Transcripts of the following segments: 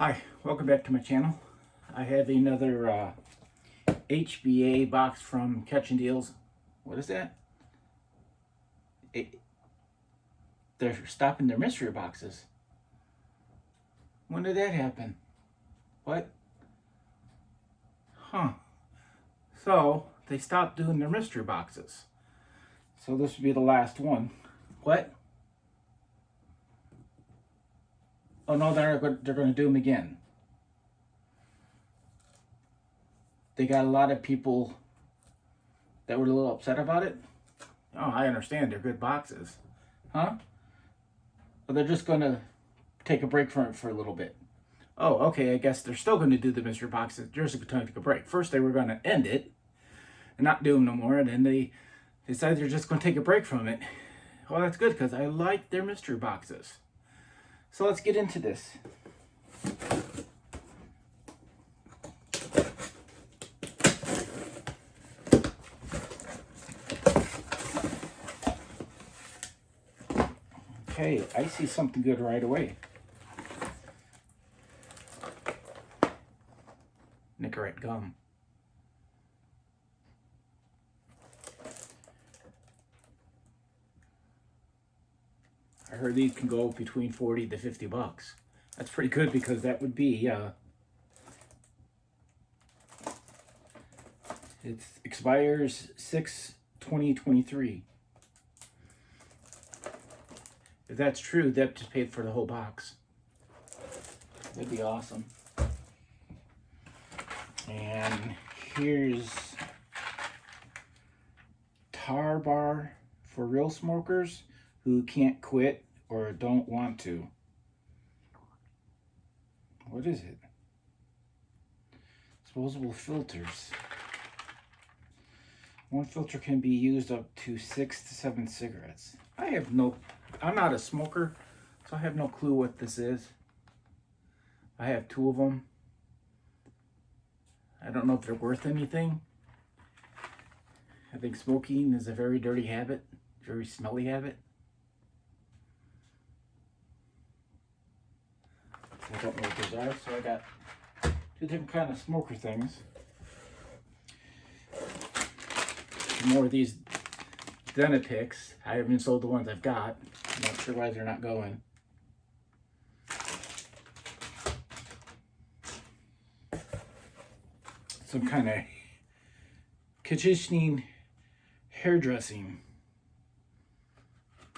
Hi, welcome back to my channel. I have another HBA box from Catch'nDealz. What is that? They're stopping their mystery boxes. When did that happen? What? Huh. So, they stopped doing their mystery boxes. So this would be the last one. What? Oh no, they're going to do them again. They got a lot of people that were a little upset about it. Oh, I understand. They're good boxes. Huh? But they're just going to take a break from it for a little bit. Oh, okay. I guess they're still going to do the mystery boxes. They're just going to take a break. First, they were going to end it and not do them no more. And then they decided they're just going to take a break from it. Well, that's good because I like their mystery boxes. So let's get into this. Okay, I see something good right away. Nicorette gum. I heard these can go between 40 to 50 bucks. That's pretty good because that would be, it expires 6/20/23. If that's true, that just paid for the whole box. That'd be awesome. And here's tar bar for real smokers who can't quit or don't want to. What is it? Disposable filters. One filter can be used up to 6 to 7 cigarettes. I'm not a smoker, so I have no clue what this is. I have 2 of them. I don't know if they're worth anything. I think smoking is a very dirty habit, very smelly habit. I don't know what those are, so I got 2 different kind of smoker things. More of these Denapicks. I haven't sold the ones I've got. I'm not sure why they're not going. Some kind of conditioning hairdressing.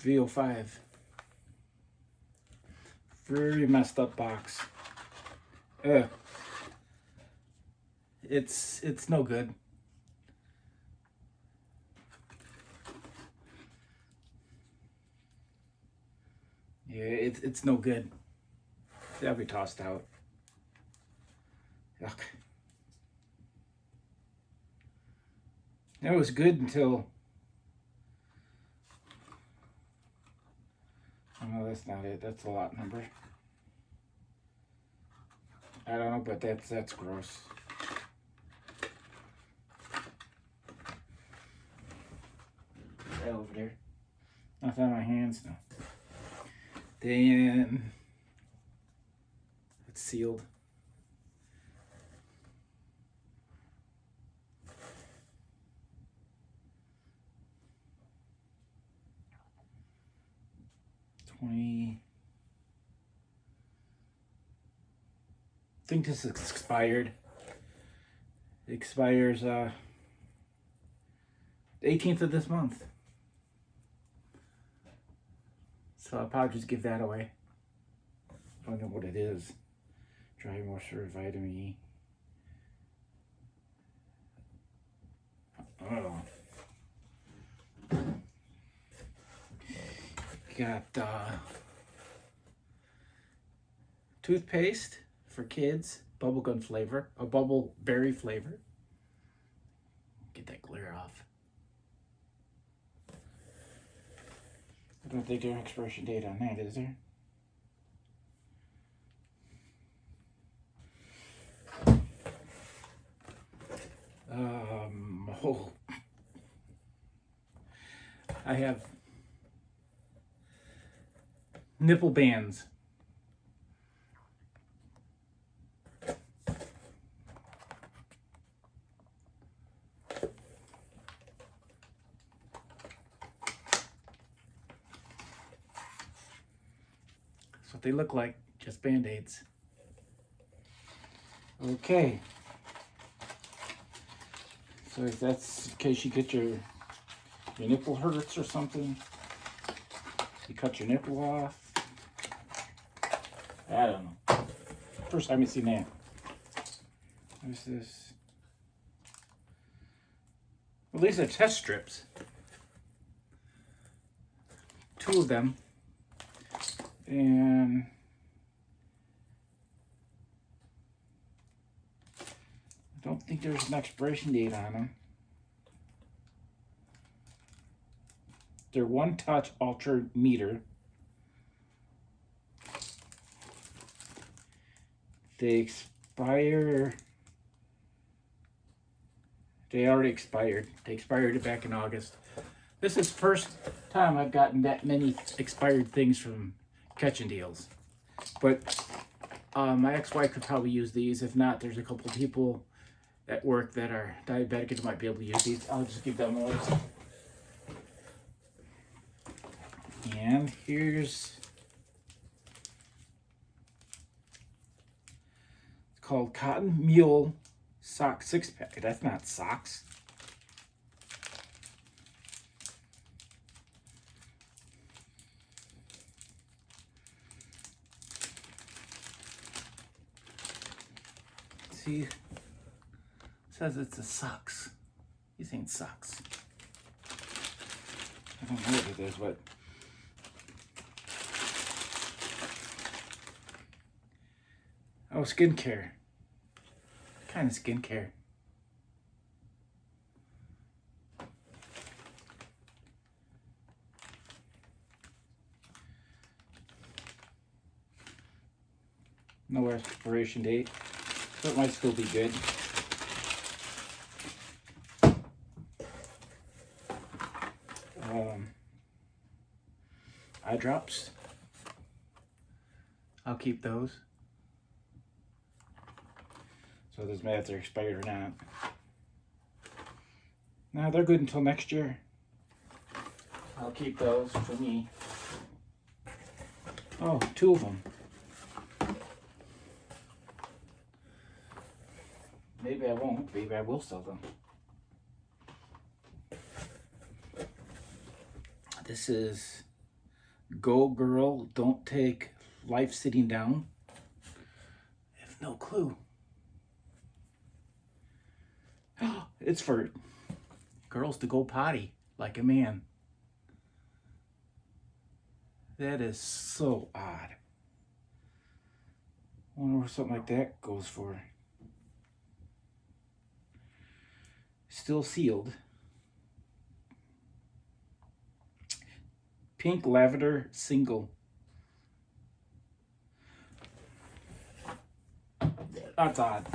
VO5. Very messed up box. It's no good. Yeah, it's no good. That'll be tossed out. Yuck. That was good until... Oh no, that's not it. That's a lot number. I don't know, but that's gross. Right over there. Nothing on my hands now. Then it's sealed. I think this is expired. It expires the 18th of this month. So I'll probably just give that away. I don't know what it is. Dry moisture, vitamin E. Oh. Got toothpaste for kids, bubblegum flavor, a bubble berry flavor. Get that glare off. I don't think there's an expiration date on that, is there? Oh. I have nipple bands. what they look like, just Band-Aids. Okay. So if that's in case you get your nipple hurts or something, you cut your nipple off. I don't know. First time I've seen that. What's this? Well, these are test strips. 2 of them. And I don't think there's an expiration date on them. They're 1-touch ultra meter. They expire. They already expired. They expired back in August. This is first time I've gotten that many expired things from Catch'nDealz. But my ex-wife could probably use these. If not, there's a couple people at work that are diabetic and might be able to use these. I'll just give them those. And here's, it's called Cotton Mule Sock 6-pack. That's not socks. See, it says it's a socks. These ain't socks. I don't know what it is, but oh, skincare. What kind of skincare? No expiration date, so it might still be good. Eye drops. I'll keep those. So it doesn't matter if they're expired or not. Now they're good until next year. I'll keep those for me. Oh, 2 of them. Maybe I won't. Maybe I will sell them. This is Go Girl, Don't Take Life Sitting Down. I have no clue. It's for girls to go potty like a man. That is so odd. I wonder what something like that goes for. Still sealed. Pink lavender single. That's odd.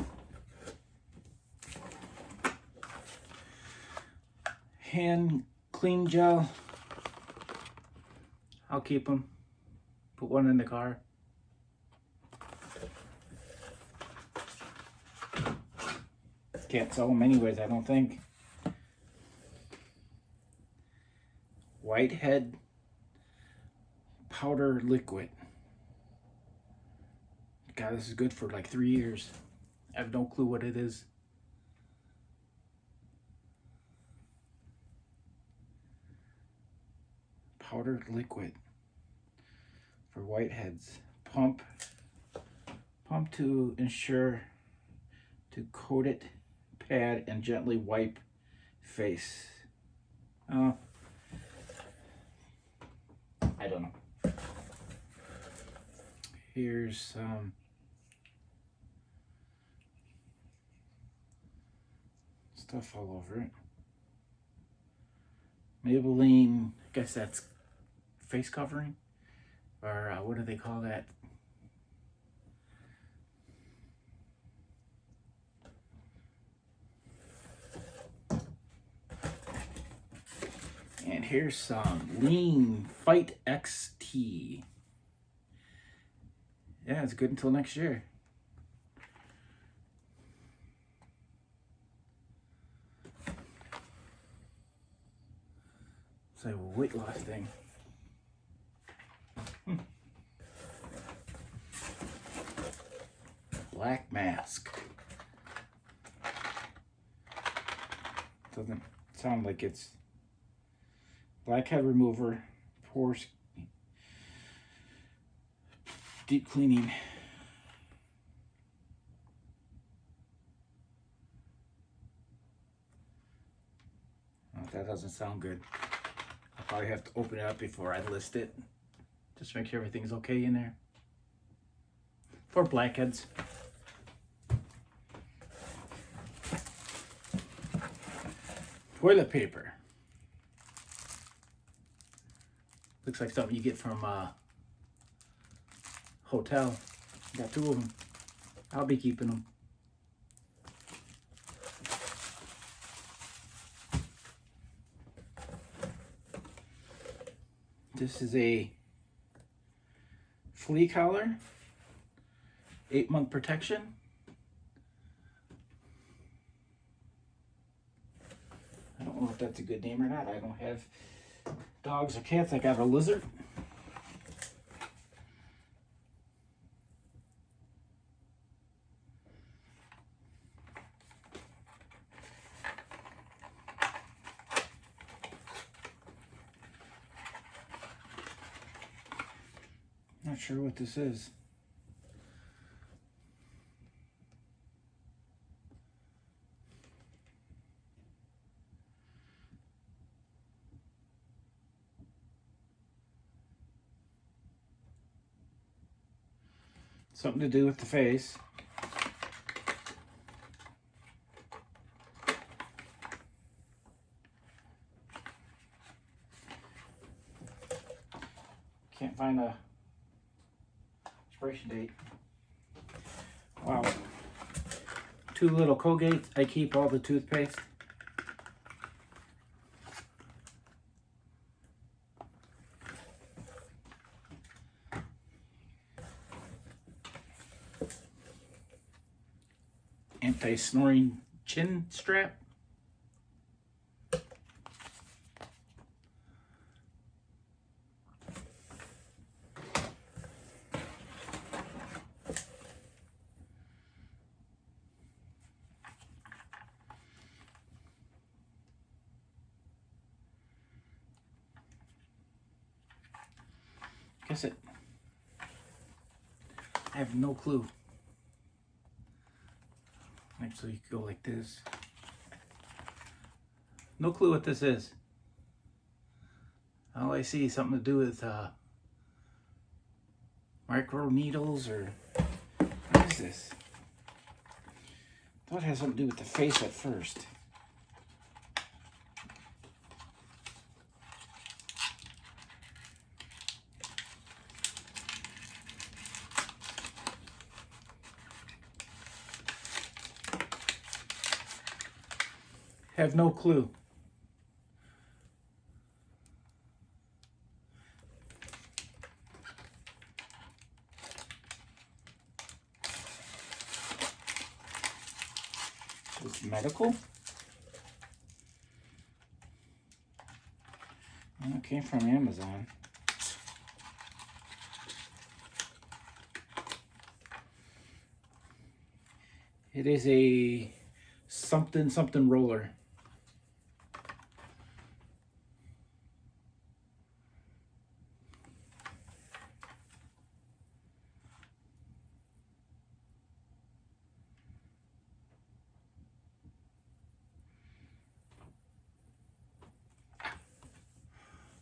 Hand clean gel. I'll keep them. Put one in the car. Can't sell them anyways, I don't think. Whitehead powder liquid. God, this is good for like 3 years. I have no clue what it is. Powdered liquid for whiteheads. Pump to ensure to coat it, pad, and gently wipe face. I don't know. Here's some stuff all over it. Maybelline, I guess that's face covering, or what do they call that? And here's some Lean Fight XT. Yeah, it's good until next year. It's like a weight loss thing. Black mask. Doesn't sound like it's blackhead remover, pores, deep cleaning. Oh, that doesn't sound good. I'll probably have to open it up before I list it. Just make sure everything's okay in there. For blackheads. Toilet paper. Looks like something you get from a hotel. Got 2 of them. I'll be keeping them. This is a Flea Collar, 8-month protection. I don't know if that's a good name or not. I don't have dogs or cats. I got a lizard. Not sure what this is. Something to do with the face. Can't find a expiration date. Wow. 2 little Colgate. I keep all the toothpaste. Anti-snoring chin strap. Guess it. I have no clue. Actually, you could go like this. No clue what this is. All I see is something to do with micro needles, or what is this? I thought it had something to do with the face at first. Have no clue. It's medical. Well, it came from Amazon. It is a something roller.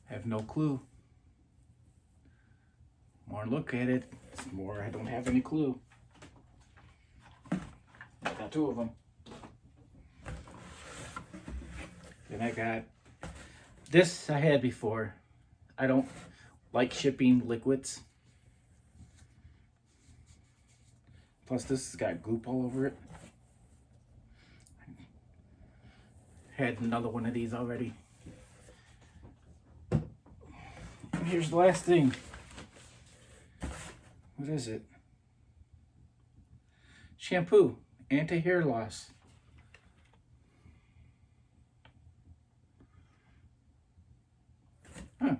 Have no clue. More look at it, it's more I don't have any clue. I got 2 of them. Then I got this I had before. I don't like shipping liquids. Plus this has got goop all over it. Had another one of these already. And here's the last thing. What is it? Shampoo, anti-hair loss. Huh.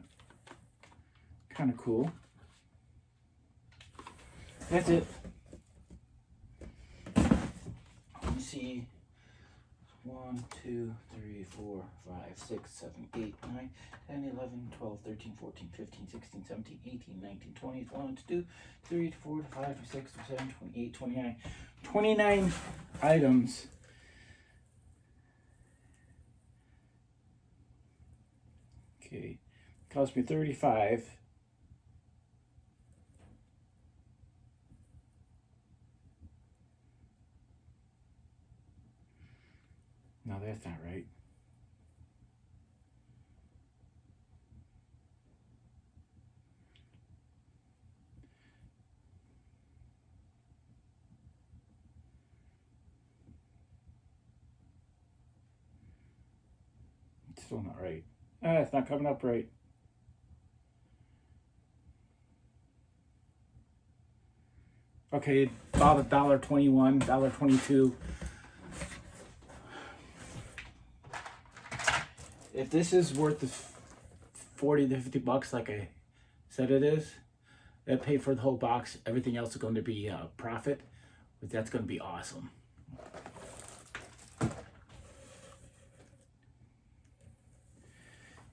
Kind of cool. That's it. see. 1, 2, 3, 4, 5, 6, 7, 8, 9, 10, 11, 12, 13, 14, 15, 16, 17, 18, 19, 20, 21, 22, 23, 24, 25, 26, 27, 28, 29. 29 items. Okay, cost me 35. No, that's not right. It's still not right. It's not coming up right. Okay, about $1.21, $1.22. If this is worth the 40 to 50 bucks like I said it is, that paid for the whole box. Everything else is going to be profit, but that's going to be awesome.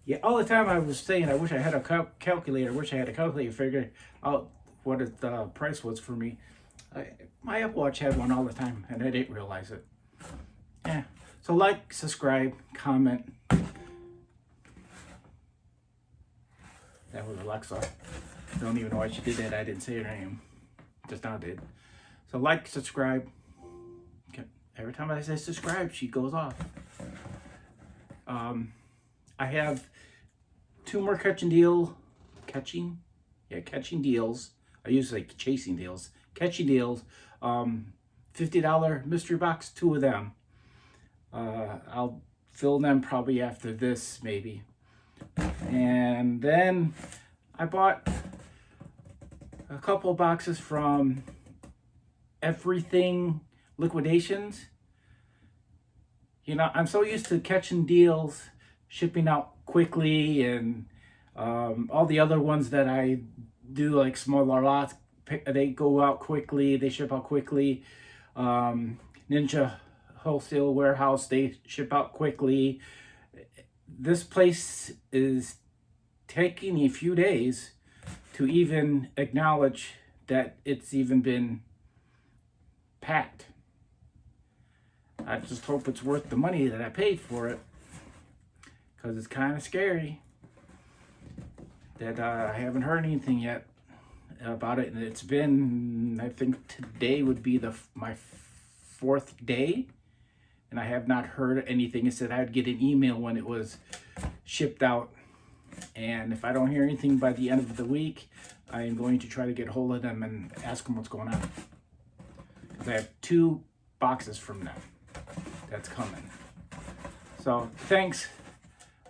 Yeah, all the time I was saying I wish I had a calculator. Wish I had a calculator to figure out what the price was for me. My Apple Watch had one all the time, and I didn't realize it. Yeah. So like, subscribe, comment. That was Alexa. I don't even know why she did that. I didn't say her name. Just now did. So like, subscribe. Okay. Every time I say subscribe, she goes off. I have 2 more catching deals. I usually like chasing deals. Catching deals. $50 mystery box, 2 of them. I'll fill them probably after this, maybe. And then I bought a couple boxes from Everything Liquidations. You know, I'm so used to catching deals, shipping out quickly, and all the other ones that I do, like smaller lots, they go out quickly, they ship out quickly. Ninja Wholesale Warehouse, they ship out quickly. This place is taking a few days to even acknowledge that it's even been packed. I just hope it's worth the money that I paid for it, because it's kind of scary that I haven't heard anything yet about it. And it's been, I think today would be my 4th day, and I have not heard anything. It said I'd get an email when it was shipped out, and if I don't hear anything by the end of the week, I am going to try to get a hold of them and ask them what's going on, because I have 2 boxes from them that's coming. So thanks.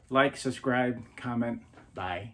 Like, subscribe, comment. Bye.